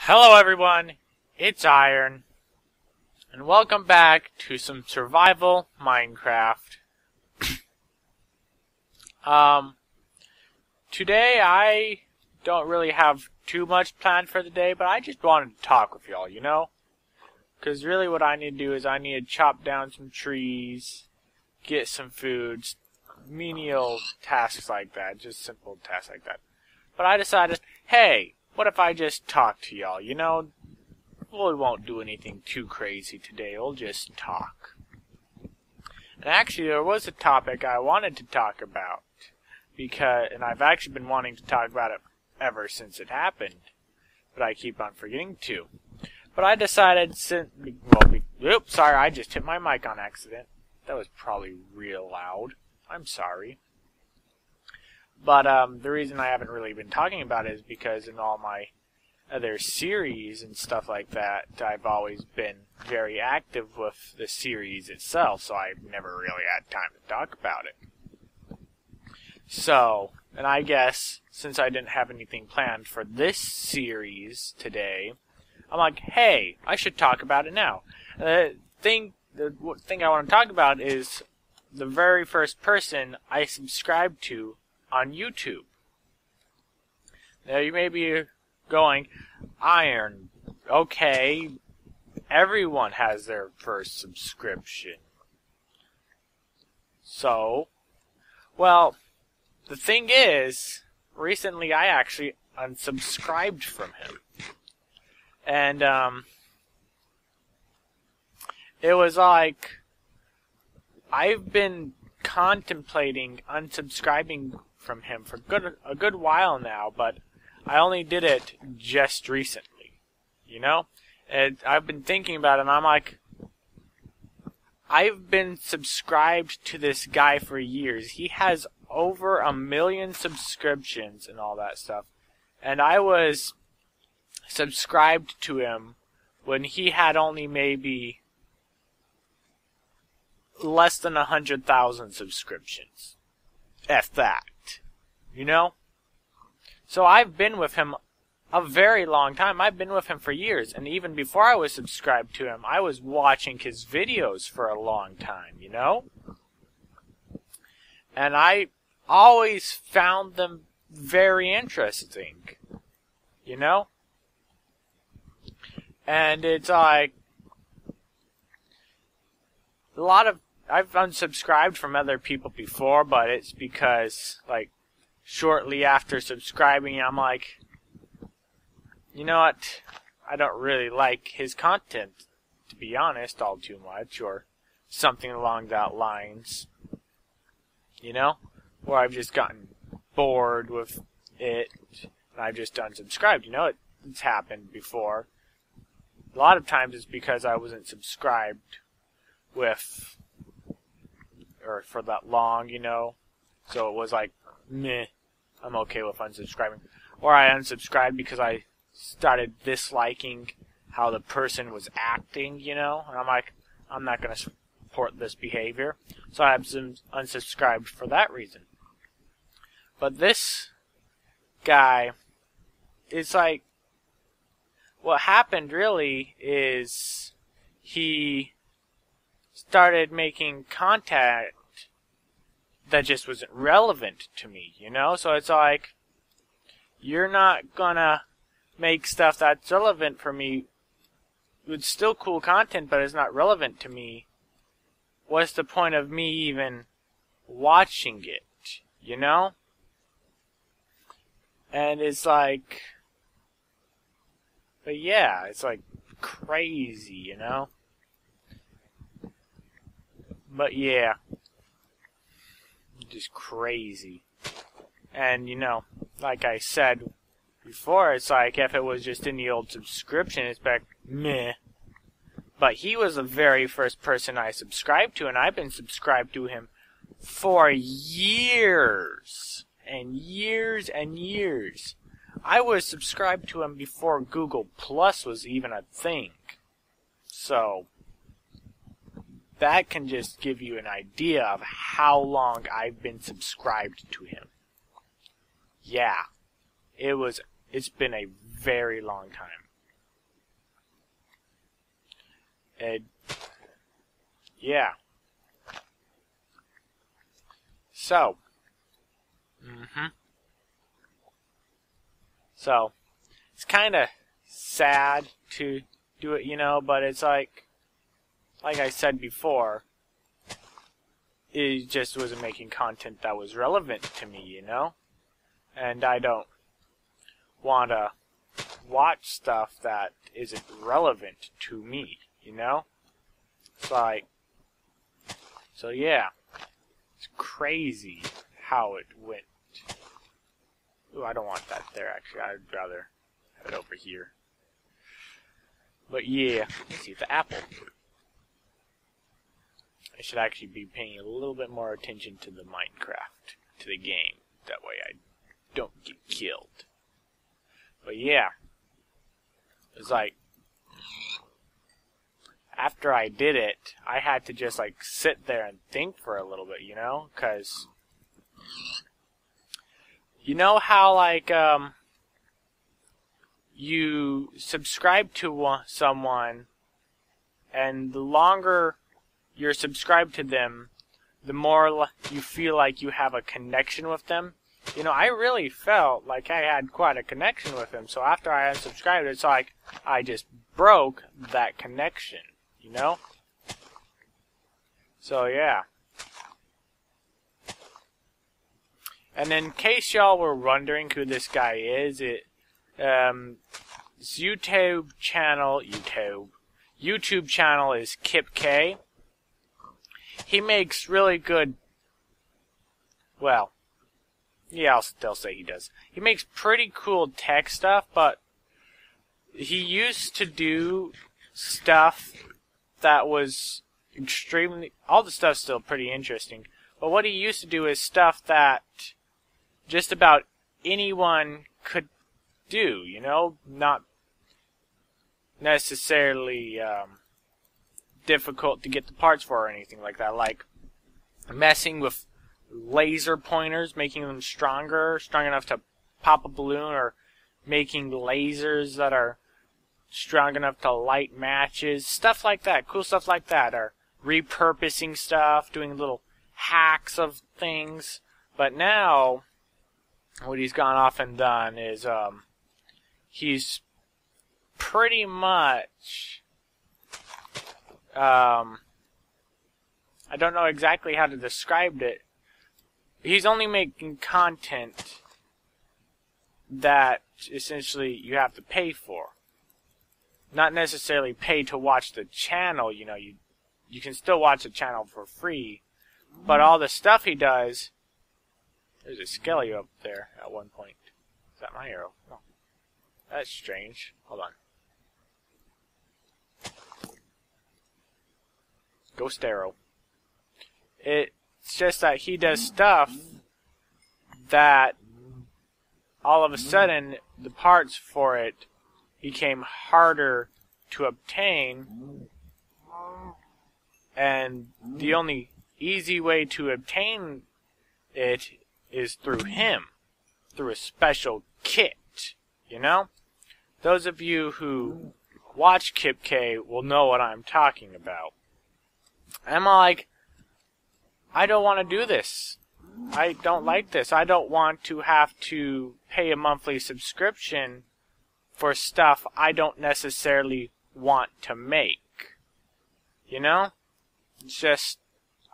Hello everyone, it's Iron, and welcome back to some survival Minecraft. Today I don't really have too much planned for the day, but I just wanted to talk with y'all, you know? Because really what I need to do is I need to chop down some trees, get some food, menial tasks like that, just simple tasks like that. But I decided, hey, what if I just talk to y'all, you know? We won't do anything too crazy today, we'll just talk. And actually, there was a topic I wanted to talk about, and I've actually been wanting to talk about it ever since it happened, but I keep on forgetting to. But I decided, oops, sorry, I just hit my mic on accident. That was probably real loud. I'm sorry. But the reason I haven't really been talking about it is because in all my other series and stuff like that, I've always been very active with the series itself, so I've never really had time to talk about it. So, and I guess, since I didn't have anything planned for this series today, I'm like, hey, I should talk about it now. The thing I want to talk about is the very first person I subscribed to on YouTube. Now you may be going, Iron, okay, everyone has their first subscription. So, well, the thing is, recently I actually unsubscribed from him. And, it was like, I've been contemplating unsubscribing from him for a good while now, but I only did it just recently, you know? And I've been thinking about it, and I'm like, I've been subscribed to this guy for years. He has over 1 million subscriptions and all that stuff, and I was subscribed to him when he had only maybe less than 100,000 subscriptions. F that. You know? So I've been with him a very long time. I've been with him for years. And even before I was subscribed to him, I was watching his videos for a long time, you know? And I always found them very interesting. You know? And it's like, I've unsubscribed from other people before, but it's because, like, shortly after subscribing, I'm like, you know what, I don't really like his content, to be honest, all too much, or something along that lines, you know, or I've just gotten bored with it, and I've just unsubscribed, you know, it's happened before. A lot of times it's because I wasn't subscribed with, or for that long, you know, so it was like, meh, I'm okay with unsubscribing. Or I unsubscribed because I started disliking how the person was acting, you know, and I'm like, I'm not going to support this behavior, so I unsubscribed for that reason. But this guy, it's like, what happened really is he started making content that just wasn't relevant to me, you know? So it's like, you're not gonna make stuff that's relevant for me. It's still cool content, but it's not relevant to me. What's the point of me even watching it, you know? And it's like, but yeah, it's like crazy, you know? But yeah, just crazy. And, you know, like I said before, it's like, if it was just any old subscription, it's like, meh. But he was the very first person I subscribed to, and I've been subscribed to him for years. And years and years. I was subscribed to him before Google Plus was even a thing. So, that can just give you an idea of how long I've been subscribed to him. Yeah, it's been a very long time. And yeah. So. So, it's kind of sad to do it, you know, but it's like I said before, it just wasn't making content that was relevant to me, you know? And I don't want to watch stuff that isn't relevant to me, you know? It's like, so yeah, it's crazy how it went. Ooh, I don't want that there, actually. I'd rather have it over here. But yeah, let's see, the apple. I should actually be paying a little bit more attention to the Minecraft, to the game. That way I don't get killed. But yeah, it's like, after I did it, I had to just like sit there and think for a little bit, you know? Because, you know how like, you subscribe to someone, and the longer you're subscribed to them, the more you feel like you have a connection with them. You know, I really felt like I had quite a connection with him, so after I unsubscribed, it's like I just broke that connection, you know? So, yeah. And in case y'all were wondering who this guy is, his YouTube channel is KipK. He makes really good, well, yeah, I'll still say he does. He makes pretty cool tech stuff, but he used to do stuff that was extremely, all the stuff's still pretty interesting, but what he used to do is stuff that just about anyone could do, you know, not necessarily difficult to get the parts for or anything like that, like messing with laser pointers, making them strong enough to pop a balloon, or making lasers that are strong enough to light matches, stuff like that, cool stuff like that, or repurposing stuff, doing little hacks of things. But now, what he's gone off and done is, he's pretty much, I don't know exactly how to describe it. He's only making content that essentially you have to pay for. Not necessarily pay to watch the channel, you know, you can still watch the channel for free, but all the stuff he does, there's a skelly up there at one point. Is that my arrow? No. That's strange. Hold on. Ghost arrow. It's just that he does stuff that all of a sudden the parts for it became harder to obtain, and the only easy way to obtain it is through him, through a special kit, you know? Those of you who watch KipK will know what I'm talking about. I'm like, I don't want to do this. I don't like this. I don't want to have to pay a monthly subscription for stuff I don't necessarily want to make. You know? It's just,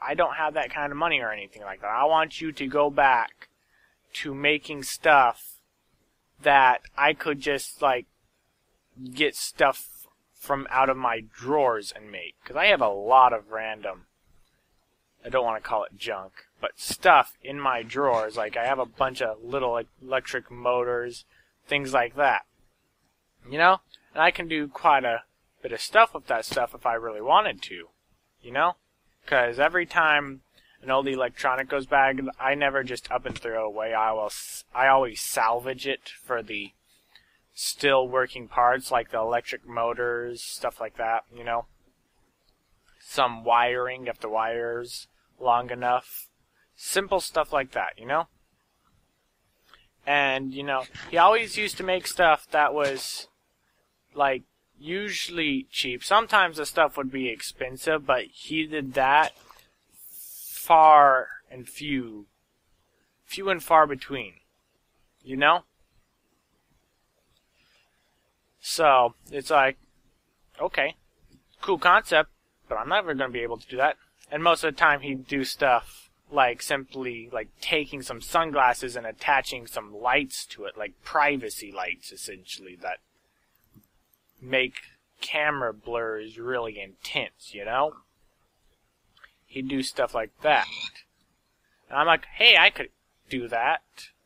I don't have that kind of money or anything like that. I want you to go back to making stuff that I could just, like, get stuff from out of my drawers and make. Because I have a lot of random, I don't want to call it junk, but stuff in my drawers. Like, I have a bunch of little electric motors, things like that. You know? And I can do quite a bit of stuff with that stuff if I really wanted to. You know? Because every time an old electronic goes bad, I never just up and throw away. I always salvage it for the still working parts, like the electric motors, stuff like that, you know? Some wiring, if the wire's long enough. Simple stuff like that, you know? And, you know, he always used to make stuff that was, like, usually cheap. Sometimes the stuff would be expensive, but he did that far and few and far between. You know? So, it's like, okay, cool concept, but I'm never going to be able to do that. And most of the time he'd do stuff like simply like taking some sunglasses and attaching some lights to it, like privacy lights essentially, that make camera blurs really intense, you know? He'd do stuff like that. And I'm like, hey, I could do that.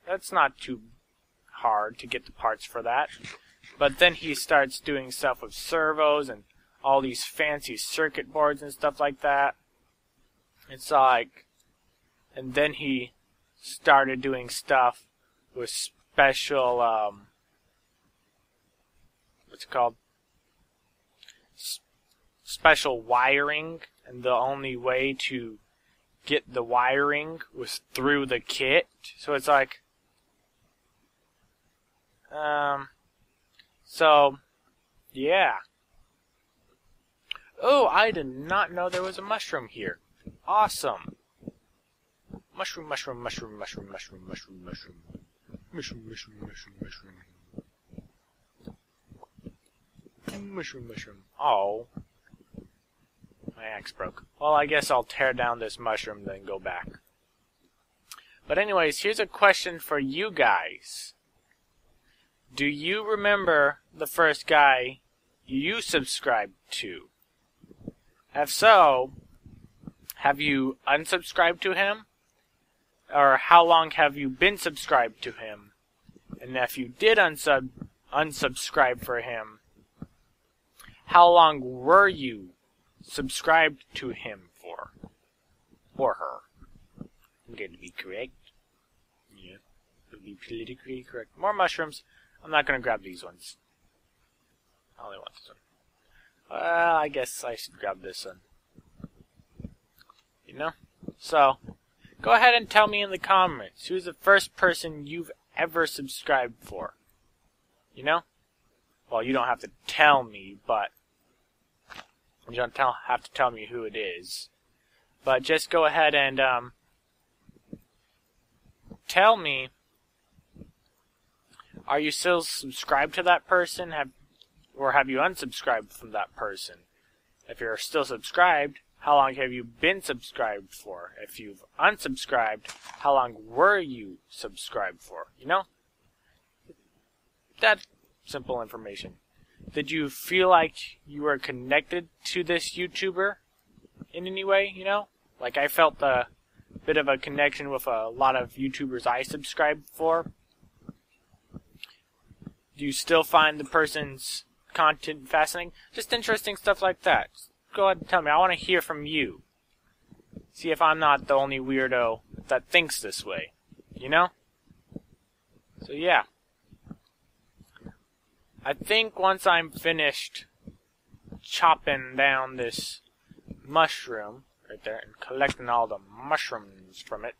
That's not too hard to get the parts for that. But then he starts doing stuff with servos and all these fancy circuit boards and stuff like that. It's like, and then he started doing stuff with special, what's it called? Special wiring, and the only way to get the wiring was through the kit. So it's like, so, yeah. Oh, I did not know there was a mushroom here. Awesome. Mushroom, mushroom, mushroom, mushroom, mushroom, mushroom, mushroom. Mushroom, mushroom, mushroom, mushroom. Mushroom, mushroom. Oh. My axe broke. Well, I guess I'll tear down this mushroom, then go back. But anyways, here's a question for you guys. Do you remember the first guy you subscribed to? If so, have you unsubscribed to him? Or how long have you been subscribed to him? And if you did unsubscribe for him, how long were you subscribed to him for? Or her. I'm going to be correct. Yeah. To be politically correct. More mushrooms. I'm not going to grab these ones. I only want this one. Well, I guess I should grab this one. You know? So, go ahead and tell me in the comments, who's the first person you've ever subscribed for? You know? Well, you don't have to tell me, but you don't have to tell me who it is. But just go ahead and tell me, are you still subscribed to that person? Or have you unsubscribed from that person? If you're still subscribed, how long have you been subscribed for? If you've unsubscribed, how long were you subscribed for? You know? That simple information. Did you feel like you were connected to this YouTuber in any way, you know? Like I felt a bit of a connection with a lot of YouTubers I subscribed for. Do you still find the person's content fascinating? Just interesting stuff like that. Just go ahead and tell me. I want to hear from you. See if I'm not the only weirdo that thinks this way. You know? So yeah. I think once I'm finished chopping down this mushroom right there and collecting all the mushrooms from it,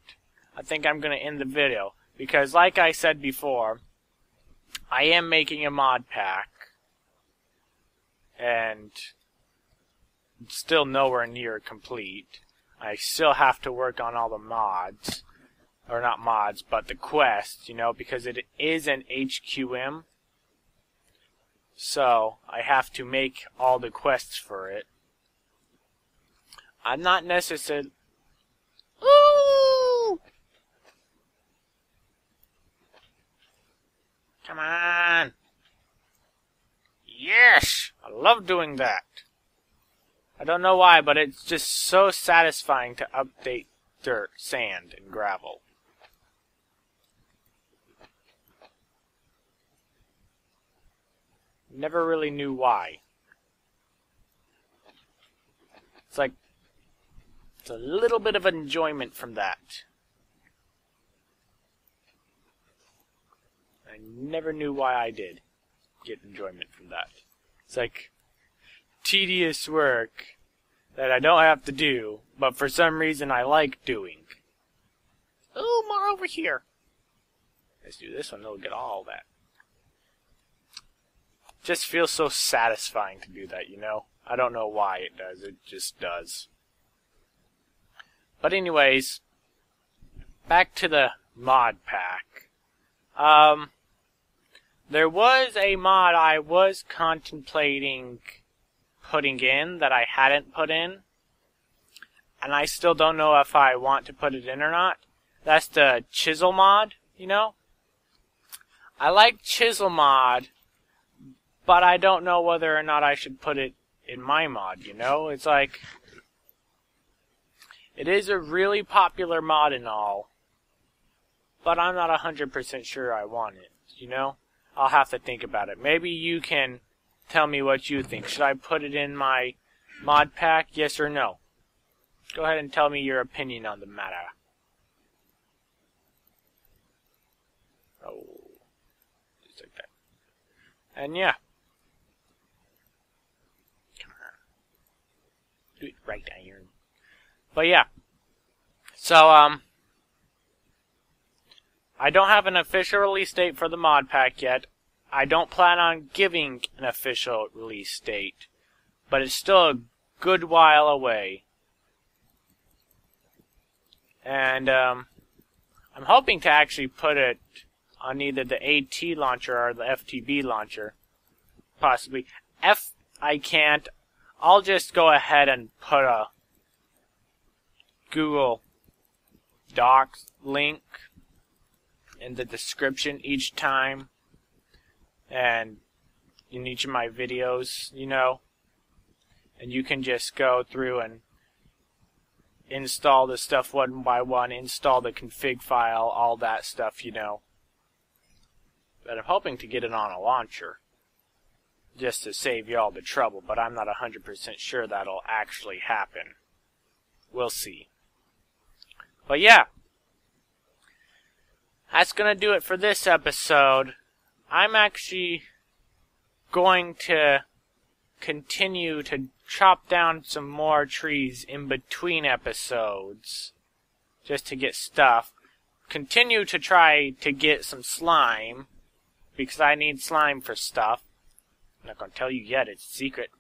I think I'm going to end the video. Because like I said before, I am making a mod pack, and it's still nowhere near complete. I still have to work on all the mods, or not mods, but the quests, you know, because it is an HQM, so I have to make all the quests for it. I'm not necessarily... Ooh! Come on! Yes! I love doing that. I don't know why, but it's just so satisfying to update dirt, sand, and gravel. Never really knew why. It's like, it's a little bit of enjoyment from that. I never knew why I did get enjoyment from that. It's like tedious work that I don't have to do, but for some reason I like doing. Oh, more over here. Let's do this one, it'll get all that. just feels so satisfying to do that, you know? I don't know why it does. It just does. But anyways, back to the mod pack. There was a mod I was contemplating putting in that I hadn't put in. And I still don't know if I want to put it in or not. That's the chisel mod, you know? I like chisel mod, but I don't know whether or not I should put it in my mod, you know? It's like, it is a really popular mod and all, but I'm not 100% sure I want it, you know? I'll have to think about it. Maybe you can tell me what you think. Should I put it in my mod pack, yes or no? Go ahead and tell me your opinion on the matter. Oh, just like that. And yeah. Come on. Do it right down here. But yeah. So, I don't have an official release date for the mod pack yet. I don't plan on giving an official release date. But it's still a good while away. And I'm hoping to actually put it on either the AT launcher or the FTB launcher. Possibly. If I can't, I'll just go ahead and put a Google Docs link in the description each time. And in each of my videos, you know. And you can just go through and install the stuff one by one, install the config file, all that stuff, you know. But I'm hoping to get it on a launcher, just to save y'all the trouble, but I'm not 100% sure that'll actually happen. We'll see. But yeah, that's gonna do it for this episode. I'm actually going to continue to chop down some more trees in between episodes just to get stuff. Continue to try to get some slime because I need slime for stuff. I'm not going to tell you yet, it's a secret.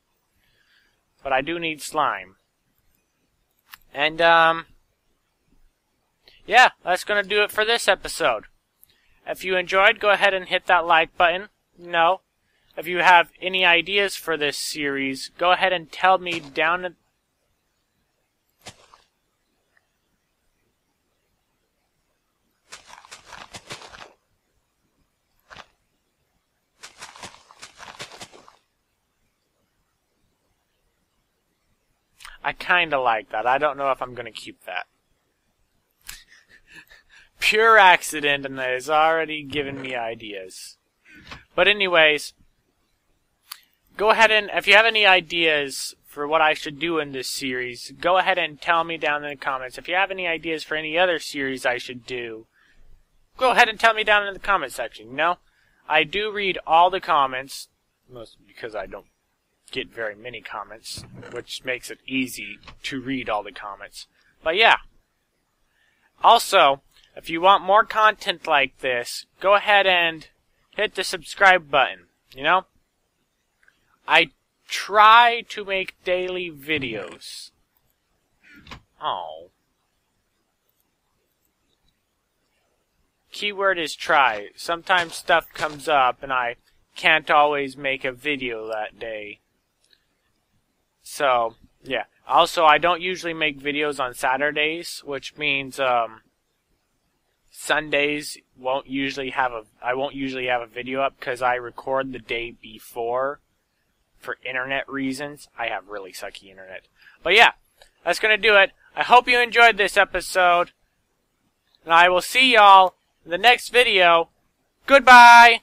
But I do need slime. And yeah, that's going to do it for this episode. If you enjoyed, go ahead and hit that like button. No. If you have any ideas for this series, go ahead and tell me down in... I kinda like that. I don't know if I'm gonna keep that. Pure accident, and it has already given me ideas. But anyways, go ahead and, if you have any ideas for what I should do in this series, go ahead and tell me down in the comments. If you have any ideas for any other series I should do, go ahead and tell me down in the comment section. You know, I do read all the comments, mostly because I don't get very many comments, which makes it easy to read all the comments. But yeah. Also, if you want more content like this, go ahead and hit the subscribe button, you know? I try to make daily videos. Oh. Keyword is try. Sometimes stuff comes up and I can't always make a video that day. So, yeah. Also, I don't usually make videos on Saturdays, which means, Sundays I won't usually have a video up because I record the day before for internet reasons. I have really sucky internet. But yeah, that's gonna do it. I hope you enjoyed this episode, and I will see y'all in the next video. Goodbye!